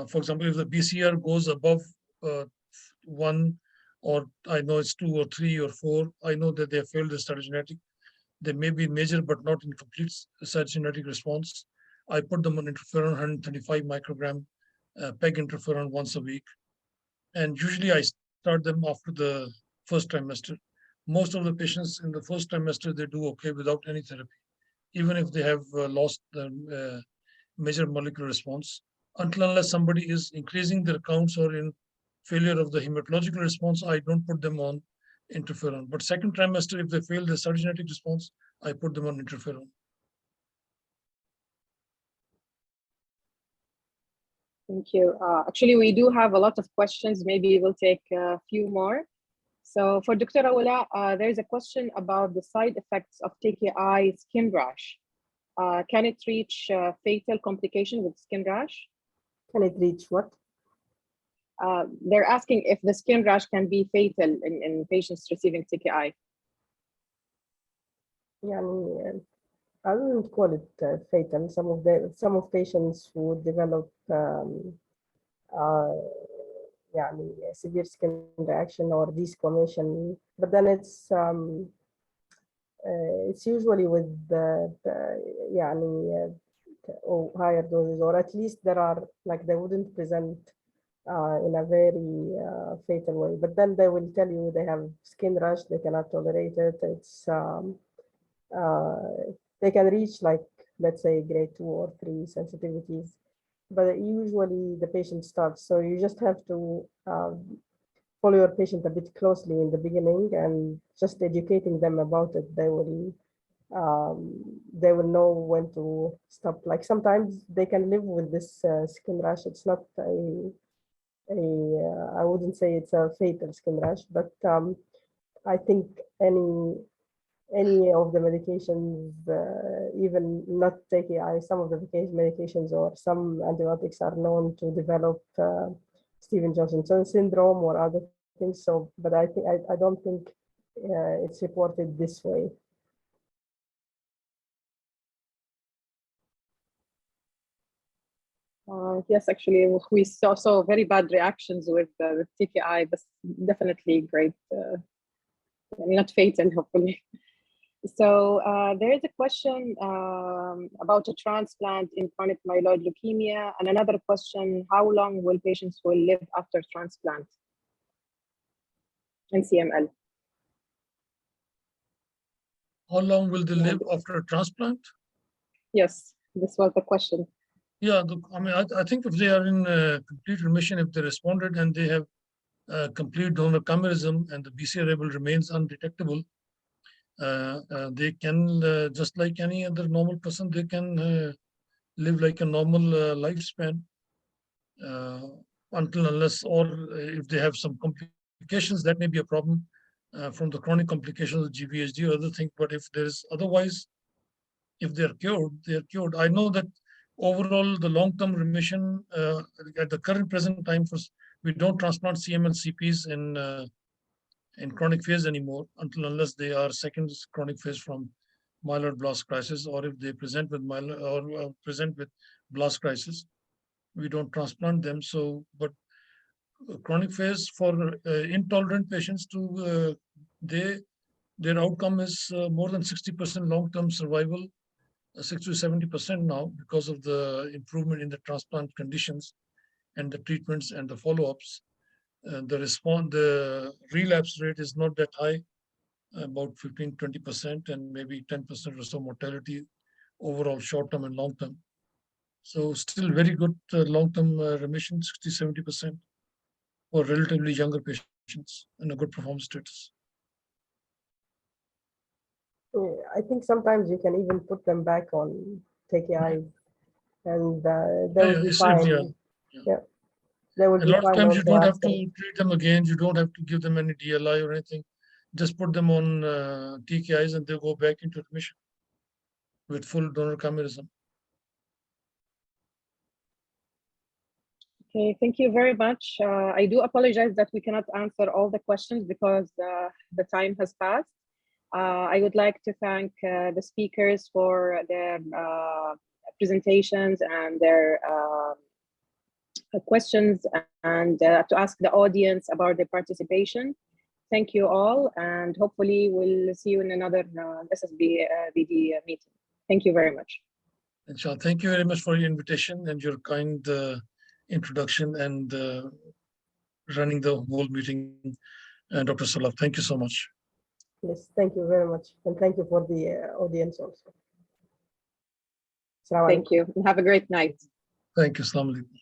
For example, if the BCR goes above 1, or I know it's 2 or 3 or 4, I know that they have failed the cytogenetic. They may be major, but not in complete cytogenetic response. I put them on interferon, 135 microgram PEG interferon once a week. And usually I start them after the first trimester. Most of the patients in the first trimester, they do okay without any therapy, even if they have lost the major molecular response. Until unless somebody is increasing their counts or in failure of the hematological response, I don't put them on interferon. But second trimester, if they fail the cytogenetic response, I put them on interferon. Thank you. Actually, we do have a lot of questions. Maybe we'll take a few more. So for Dr. Awala, there's a question about the side effects of TKI skin rash. Can it reach fatal complication with skin rash? Can it reach what? They're asking if the skin rash can be fatal in patients receiving TKI. Yeah, I wouldn't call it fatal. Some of patients who develop severe skin reaction or desquamation, but then it's usually with higher doses, or at least they wouldn't present in a very fatal way. But then they will tell you they have skin rash, they cannot tolerate it. It's they can reach, let's say, grade 2 or 3 sensitivities, but usually the patient starts. So you just have to follow your patient a bit closely in the beginning and just educating them about it. They will know when to stop. Like sometimes they can live with this skin rash. It's not I wouldn't say it's a fatal skin rash, but I think any of the medications, even not TKI, some of the medications or some antibiotics are known to develop Stevens-Johnson syndrome or other things. So, but I don't think it's reported this way. Yes, actually, we saw very bad reactions with TKI, but definitely great, not fatal, hopefully. So there is a question about a transplant in chronic myeloid leukemia, and another question: how long will patients live after transplant in CML? How long will they live after a transplant? Yes. This was the question. Yeah, I mean, I think if they are in complete remission, if they responded and they have complete donor chimerism and the BCR level remains undetectable, they can, just like any other normal person, they can live like a normal lifespan until unless, or if they have some complications, that may be a problem from the chronic complications of GVHD or other things. But if there is otherwise, if they are cured. I know that overall the long-term remission at the current present time, we don't transplant CML CPs in chronic phase anymore until unless they are second chronic phase from myeloid blast crisis, or if they present with present with blast crisis, we don't transplant them. So, but chronic phase for intolerant patients to their outcome is more than 60% long-term survival, 60 to 70% now, because of the improvement in the transplant conditions and the treatments and the follow-ups. The relapse rate is not that high, about 15-20%, and maybe 10% or so mortality overall, short-term and long-term. So still very good long-term remission, 60-70% for relatively younger patients and a good performance status. I think sometimes you can even put them back on TKIs, and they Yeah, will be it's, fine. Yeah, they will a be lot of fine times you also don't have after. to treat them again. You don't have to give them any DLI or anything. Just put them on TKIs and they go back into remission with full donor chimerism. Okay, thank you very much. I do apologize that we cannot answer all the questions because the time has passed. I would like to thank the speakers for their presentations and their questions, and to ask the audience about their participation. Thank you all, and hopefully we'll see you in another SSB VD meeting. Thank you very much. Inshallah, thank you very much for your invitation and your kind introduction and running the whole meeting. Dr. Salah, thank you so much. Yes, thank you very much, and thank you for the audience also. Thank you, and have a great night. Thank you. Assalamu alaikum.